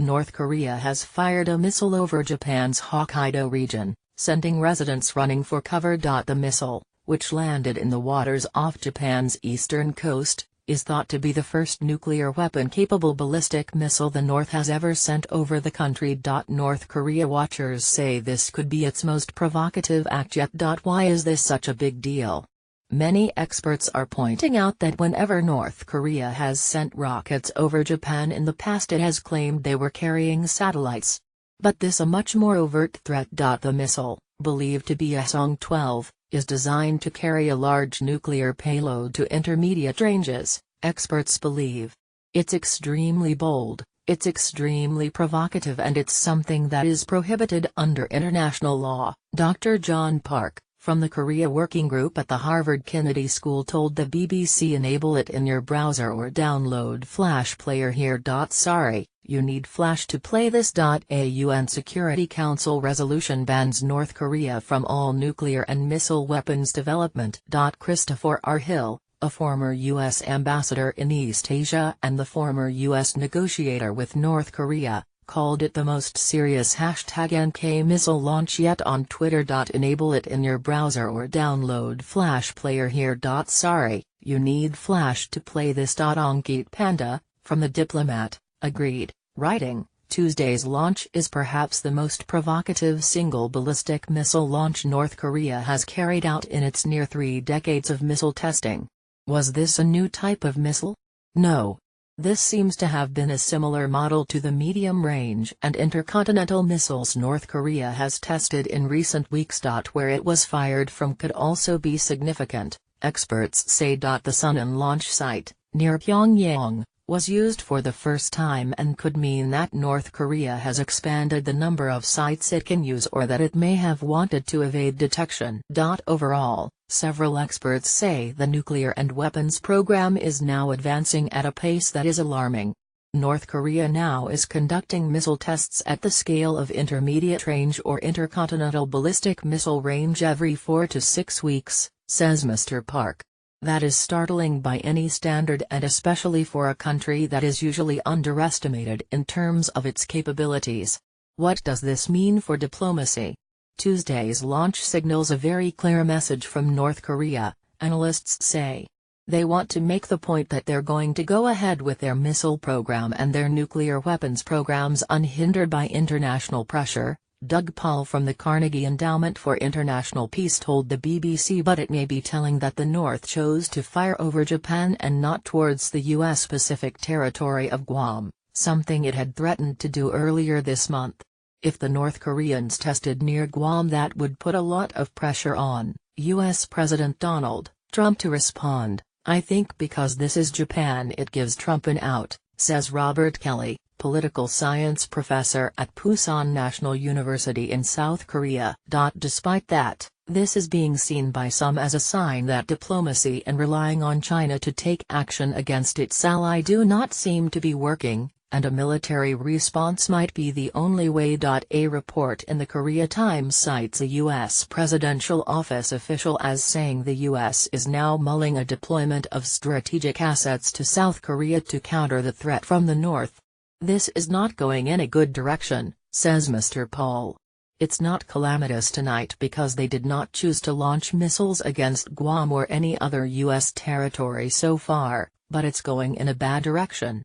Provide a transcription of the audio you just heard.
North Korea has fired a missile over Japan's Hokkaido region, sending residents running for cover. The missile, which landed in the waters off Japan's eastern coast, is thought to be the first nuclear weapon-capable ballistic missile the North has ever sent over the country. North Korea watchers say this could be its most provocative act yet. Why is this such a big deal? Many experts are pointing out that whenever North Korea has sent rockets over Japan in the past, it has claimed they were carrying satellites. But this a much more overt threat. The missile, believed to be Hwasong-12, is designed to carry a large nuclear payload to intermediate ranges, experts believe. It's extremely bold, it's extremely provocative, and it's something that is prohibited under international law. Dr. John Park, from the Korea Working Group at the Harvard Kennedy School, told the BBC, "Enable it in your browser or download Flash Player here. Sorry, you need Flash to play this. A UN Security Council resolution bans North Korea from all nuclear and missile weapons development." Christopher R. Hill, a former U.S. ambassador in East Asia and the former U.S. negotiator with North Korea, called it the most serious #NK missile launch yet on Twitter. "Enable it in your browser or download Flash Player here. Sorry, you need Flash to play this." Ankit Panda, from The Diplomat, agreed, writing, "Tuesday's launch is perhaps the most provocative single ballistic missile launch North Korea has carried out in its near 3 decades of missile testing." Was this a new type of missile? No. This seems to have been a similar model to the medium-range and intercontinental missiles North Korea has tested in recent weeks. Where it was fired from could also be significant, experts say. The Sunan launch site, near Pyongyang, was used for the first time and could mean that North Korea has expanded the number of sites it can use, or that it may have wanted to evade detection. Overall, several experts say the nuclear and weapons program is now advancing at a pace that is alarming. North Korea now is conducting missile tests at the scale of intermediate range or intercontinental ballistic missile range every 4 to 6 weeks, says Mr. Park. That is startling by any standard, and especially for a country that is usually underestimated in terms of its capabilities. What does this mean for diplomacy? Tuesday's launch signals a very clear message from North Korea, analysts say. They want to make the point that they're going to go ahead with their missile program and their nuclear weapons programs unhindered by international pressure. Doug Paul from the Carnegie Endowment for International Peace told the BBC, but it may be telling that the North chose to fire over Japan and not towards the U.S. Pacific territory of Guam, something it had threatened to do earlier this month. If the North Koreans tested near Guam, that would put a lot of pressure on U.S. President Donald Trump to respond. "I think because this is Japan it gives Trump an out," says Robert Kelly, political science professor at Pusan National University in South Korea. Despite that, this is being seen by some as a sign that diplomacy and relying on China to take action against its ally do not seem to be working, and a military response might be the only way. A report in the Korea Times cites a U.S. presidential office official as saying the U.S. is now mulling a deployment of strategic assets to South Korea to counter the threat from the North. "This is not going in a good direction," says Mr. Paul. "It's not calamitous tonight because they did not choose to launch missiles against Guam or any other U.S. territory so far, but it's going in a bad direction."